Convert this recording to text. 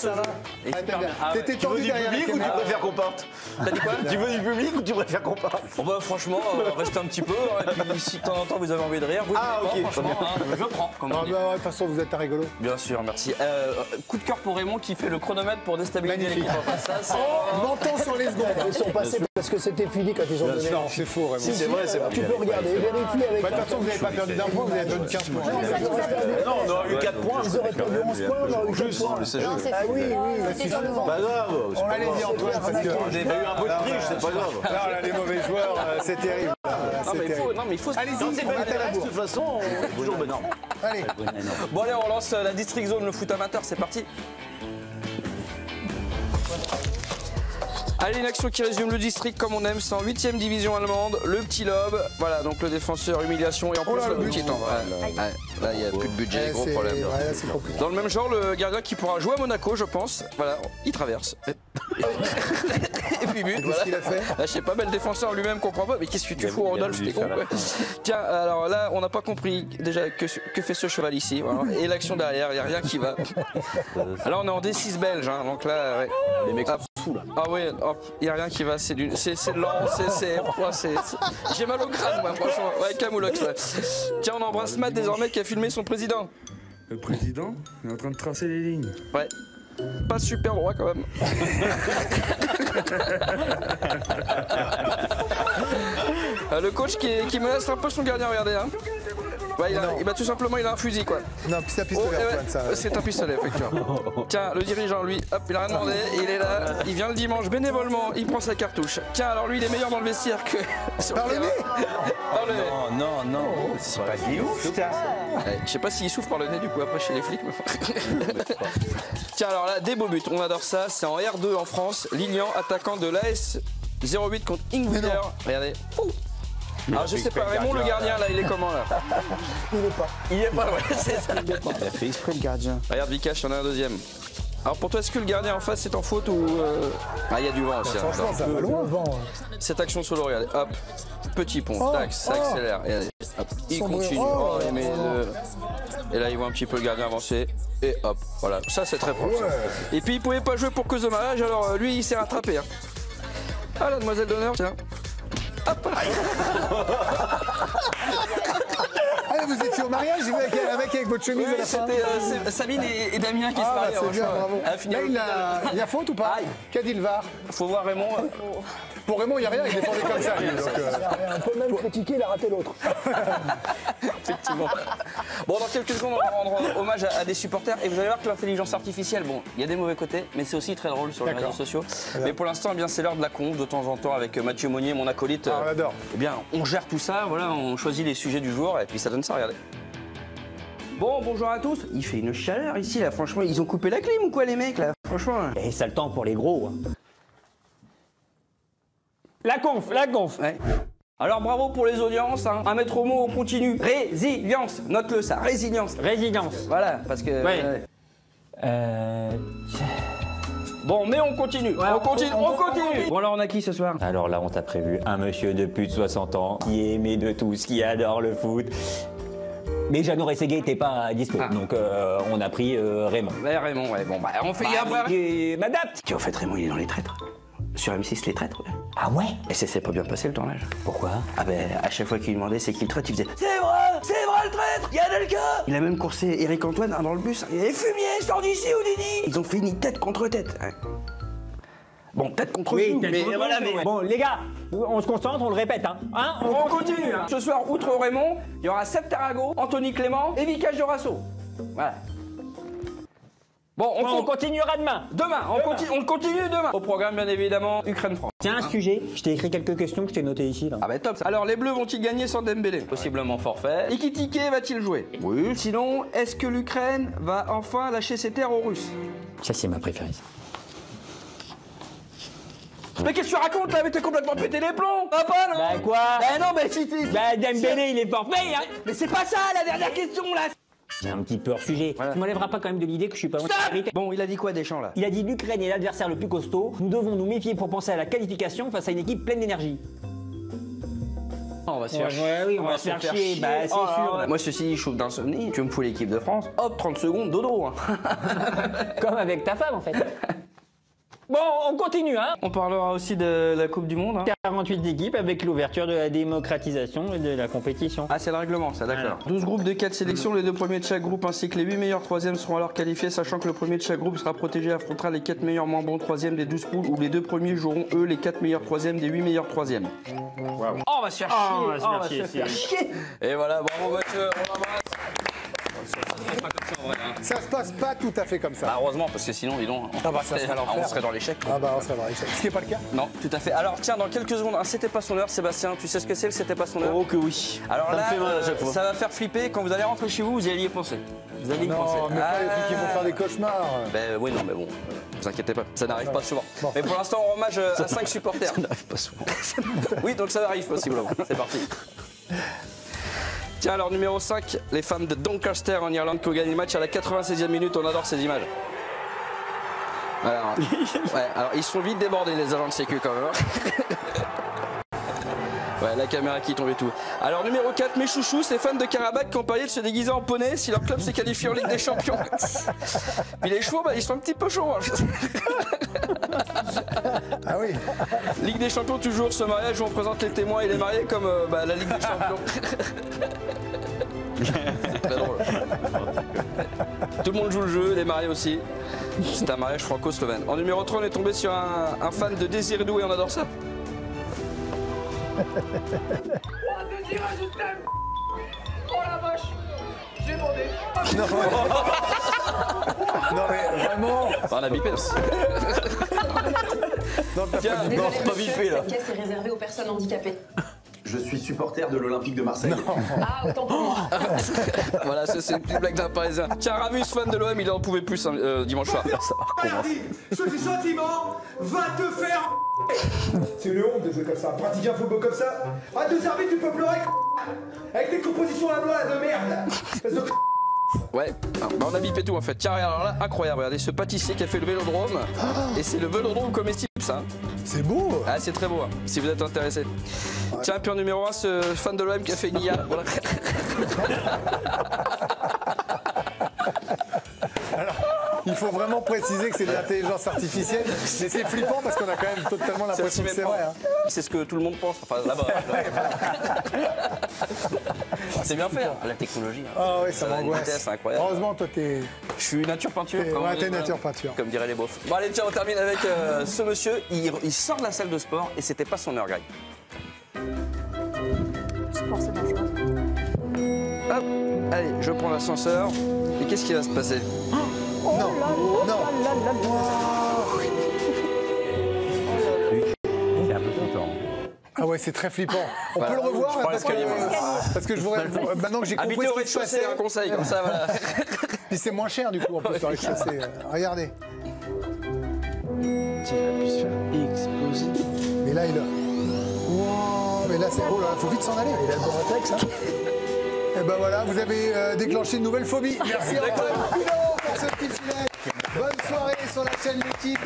ce jeu. Et super bien. T'étais tendu derrière la ou tu caméra. préfères qu'on parte? T'as dit quoi? Tu veux du public ou tu préfères qu'on parte? Bon bah franchement, restez un petit peu, et puis si de temps en temps vous avez envie de rire, vous Ah, dites ok, pas, franchement, je prends, comme on Non, dit. mais de toute façon, vous êtes un rigolo. Bien sûr, merci. Coup de cœur pour Raymond qui fait le chronomètre pour déstabiliser Magnifique. l'équipe. Enfin, ça, c'est... Menton sur les secondes. Ils sont passés parce que c'était fini quand ils ont donné. Non, c'est faux, vraiment. Si, C'est vrai, c'est vrai. Tu peux regarder, vérifier avec. De toute façon, vous n'avez pas perdu d'un point, vous avez donné 15 points. Non, on aurait eu 4 points. Ils auraient perdu 11 points, on aurait eu 4 points. Ah oui, oui, C'est sûr. Pas grave. On l'a laissé Antoine parce que. Il y a eu un peu de triche, c'est pas grave. Là, on a des mauvais joueurs, c'est terrible. Non mais, il faut... Allez-y, C'est on pas est à la de bourre. toute façon, on est toujours non. Allez, Bon allez, on lance la District Zone, le foot amateur, c'est parti. Allez, une action qui résume le district comme on aime, c'est en 8ème division allemande, le petit lobe, voilà, donc le défenseur, humiliation, et en plus là, le le but. petit temps. Là, il n'y a plus de budget, gros problème. Ouais, là, c'est compliqué. Dans le même genre, le gardien qui pourra jouer à Monaco, je pense, voilà, il traverse. Et puis but, Qu'est-ce voilà. qu'il a fait? Je sais pas, mais le défenseur lui-même comprend pas. Mais qu'est-ce que tu fous, Rodolphe? T'es con, quoi. Tiens, alors là, on n'a pas compris déjà que fait ce cheval ici. Voilà. Et l'action derrière, il n'y a rien qui va. Alors on est en D6 belge, hein, donc là, ouais. Les mecs sont fous là. Ah ouais, il n'y a rien qui va, c'est lent, j'ai mal au crâne, moi, franchement. Ouais, Camoulox, ouais. Tiens, on embrasse Matt désormais qui a filmé son président. Le président est en train de tracer les lignes. Ouais. Pas super droit quand même. Le coach qui menace un peu son gardien, regardez. Hein. Ouais, tout simplement, il a un fusil quoi. Non, puis c'est un pistolet, Antoine, ça. C'est un pistolet, effectivement. Tiens, le dirigeant, lui, hop, il a rien demandé, il est là, il vient le dimanche bénévolement, il prend sa cartouche. Tiens, alors lui, il est meilleur dans le vestiaire que sur Par le nez. Par le nez. Non, c'est pas dit ouf ça. Ouais, je sais pas s'il souffre par le nez du coup après chez les flics. Mais... Tiens, alors là, des beaux buts, on adore ça. C'est en R2 en France. Lignan, attaquant de l'AS 08 contre Ingwider. Regardez. Ouh. Alors je sais pas, Raymond le gardien là, il est comment là? Il est pas. Il est pas, ouais, c'est ça. Il a fait exprès le gardien. Regarde Vikash, il y en a un deuxième. Alors pour toi, est-ce que le gardien en face c'est en faute ou. Ah, il y a du vent aussi. hein, Franchement, ça va loin. Cette action solo, regardez, hop, petit pont, tac, ça accélère. Regardez, hop, il continue. Oh, il met et là, il voit un petit peu le gardien avancer. Et hop, voilà, ça c'est très propre. Et puis il pouvait pas jouer pour cause de mariage, alors lui il s'est rattrapé. Hein. Ah, la demoiselle d'honneur, tiens. Hop. Ah, vous étiez au mariage, j'ai vu un mec avec votre chemise à la fin. C'était Sabine et Damien qui se Ah, bah, mariaient. c'est bien, franchement. bravo. À finir Là, il y a faute ou pas? Aïe. Qu'a dit le VAR? Faut voir Raymond. Pour Raymond, il n'y a rien, il défendait comme ça. lui, donc, On peut même critiquer, il a raté l'autre. Effectivement. Bon, dans quelques secondes, on va rendre hommage à des supporters. Et vous allez voir que l'intelligence artificielle, bon, il y a des mauvais côtés, mais c'est aussi très drôle sur les réseaux sociaux. Mais pour l'instant, eh bien, c'est l'heure de la conf de temps en temps avec Mathieu Monnier, mon acolyte. on adore. Eh bien, on gère tout ça, voilà, on choisit les sujets du jour et puis ça donne ça, regardez. Bon, bonjour à tous. Il fait une chaleur ici, là, franchement. Ils ont coupé la clim ou quoi, les mecs, là? Franchement. Et ça le temps pour les gros. Hein. La conf. Ouais. Alors bravo pour les audiences, hein. Un maître mot, on continue. Résilience, note-le ça, résilience. Résilience. Voilà, parce que... Ouais. Bon, mais on continue, Ouais, on continue. Bon alors on a qui ce soir? Alors là, on t'a prévu un monsieur de plus de 60 ans qui est aimé de tous, qui adore le foot. Mais Jeannot Rességuier n'était pas dispo, donc on a pris Raymond. Ouais, Raymond, ouais, bon, bah on fait après. Et m'adapte. Tiens, en fait, Raymond, il est dans les traîtres. Sur M6, les traîtres, ouais. Ah ouais? Et ça s'est pas bien passé le tournage. Pourquoi? Ah ben, à chaque fois qu'il lui demandait c'est qui le traître, il faisait c'est vrai le traître, Yann Elka. Il a même coursé Eric Antoine dans le bus. Il est fumier, sors d'ici, Houdini. Ils ont fini tête contre tête. Ouais. Bon, tête contre nous, mais voilà, mais... Bon, les gars, on se concentre, on le répète, hein. On continue, hein. Ce soir, outre Raymond, il y aura Seb Tarago, Anthony Clément et Vikash Dorasso. Voilà. Bon, on continuera demain. On continue demain. Au programme, bien évidemment, Ukraine-France. Tiens, un sujet, je t'ai écrit quelques questions que je t'ai notées ici, là. Ah bah top ça. Alors, les Bleus vont-ils gagner sans Dembélé? Possiblement forfait. Ekitike va-t-il jouer? Oui. Sinon, est-ce que l'Ukraine va enfin lâcher ses terres aux Russes? Ça, c'est ma préférée. Mais qu'est-ce que tu racontes là? Mais t'es complètement pété les plombs! Ah pas non? Bah quoi? Bah non, mais si t'es... Bah Dembélé, il est forfait, hein. Mais c'est pas ça la dernière question là! C'est un petit peu hors sujet. Tu m'enlèveras pas quand même de l'idée que je suis pas loin de la vérité. Bon, il a dit quoi Deschamps là? Il a dit l'Ukraine est l'adversaire le plus costaud. Nous devons nous méfier pour penser à la qualification face à une équipe pleine d'énergie. On va se faire chier. Ouais, oui, on va se faire chier. Bah, c'est Oh, sûr. ouais. Moi, ceci dit, chauffe d'insomnie. Tu me fous l'équipe de France. Hop, 30 secondes, dodo. Hein. Comme avec ta femme, en fait. Bon, on continue, hein. On parlera aussi de la Coupe du Monde. Hein. 48 équipes avec l'ouverture de la démocratisation et de la compétition. Ah, c'est le règlement, ça, d'accord. 12 groupes de 4 sélections, les 2 premiers de chaque groupe ainsi que les 8 meilleurs troisièmes seront alors qualifiés, sachant que le premier de chaque groupe sera protégé et affrontera les 4 meilleurs moins bons troisièmes des 12 poules, où les 2 premiers joueront, eux, les 4 meilleurs troisièmes des 8 meilleurs troisièmes. Wow. Oh, on va se faire chier. on va se faire chier. Et voilà, bravo Mathieu, on l'embrasse. Pas comme ça, en vrai, hein. Ça se passe pas tout à fait comme ça. Bah, heureusement, parce que sinon, dis donc, Ah bah, ça serait l'enfer. on serait dans l'échec. Ah bah on serait dans l'échec. Ce qui n'est pas le cas. Non, tout à fait. Alors tiens, dans quelques secondes, un C'était pas son heure, Sébastien, tu sais ce que c'est le C'était pas son heure? Oh que oui. Alors ça là, me fait mal à chaque fois. ça va faire flipper, quand vous allez rentrer chez vous, vous allez y penser. Vous allez y penser. Non, mais pas les trucs qui vont faire des cauchemars. Ben oui, non, mais bon, vous inquiétez pas, ça n'arrive pas souvent. Bon. Mais pour l'instant, on hommage à 5 supporters. Ça n'arrive pas souvent. Oui, donc ça arrive possiblement. C'est parti. Tiens, alors numéro 5, les fans de Doncaster en Irlande qui ont gagné le match à la 96e minute, on adore ces images. Alors, ouais, alors ils sont vite débordés les agents de sécu quand même. Hein. Ouais, la caméra qui tombe et tout. Alors numéro 4, mes chouchous, les fans de Karabakh qui ont parié de se déguiser en poney si leur club s'est qualifié en Ligue des Champions. Puis les chevaux, bah, ils sont un petit peu chauds. Hein. Ah oui. Ligue des Champions toujours, ce mariage où on présente les témoins et les mariés comme la Ligue des Champions. C'est très drôle. Tout le monde joue le jeu, les mariés aussi. C'est un mariage franco-slovène. En numéro 3, on est tombé sur un fan de Désiré Doué et on adore ça. Oh la vache, j'ai demandé. Non mais vraiment. On a bipé. Non, t'as Tiens, pas dit non, non. pas bipé là. Cette caisse est réservée aux personnes handicapées. Je suis supporter de l'Olympique de Marseille. Ah, autant pour moi. Voilà, c'est une petite blague d'un parisien. Tiens, Ramus, fan de l'OM, il en pouvait plus dimanche soir. Ce sentiment va te faire. C'est une honte de jouer comme ça. Pratiquer un football comme ça. À 2 arbitres, tu peux pleurer. Avec tes compositions à la loi de merde. Espèce de Ouais, bah on a bipé tout en fait. Tiens, alors là, incroyable, regardez ce pâtissier qui a fait le vélodrome. Et c'est le vélodrome comestible, ça. C'est beau. Ah, c'est très beau, hein, si vous êtes intéressé. Tiens, puis en numéro 1, ce fan de l'OM qui a fait une IA. Voilà. Il faut vraiment préciser que c'est de l'intelligence artificielle. Mais c'est flippant parce qu'on a quand même totalement l'impression que c'est vrai. Hein. C'est ce que tout le monde pense. Enfin, là-bas. C'est bien fait, hein, la technologie. Hein. Ah oui, ça a une m'angoisse. vitesse incroyable. Heureusement, toi, t'es. Je suis nature peinture. Ouais, t'es nature peinture. Comme diraient les beaufs. Bon, allez, tiens, on termine avec ce monsieur. Il sort de la salle de sport et c'était pas son heure, Greg. Sport, c'est dangereux. Hop, allez, je prends l'ascenseur. Et qu'est-ce qui va se passer? Non, non. C'est un peu flippant. Ah ouais, c'est très flippant. On peut le revoir parce que je voudrais. Maintenant que j'ai compris Habiter au ce qui se rez-de-chaussée, passait. un conseil, comme ça, voilà. Puis c'est moins cher du coup en plus sur le rez-de-chaussée. Regardez. Tiens, il a pu se faire exploser. Mais là, il a. Wow, mais là, c'est. Oh là, faut vite s'en aller. Il a le bon réflexe, hein. Et ben voilà, vous avez déclenché une nouvelle phobie. Merci encore pour ce petit filet. Bonne soirée sur la chaîne L'équipe.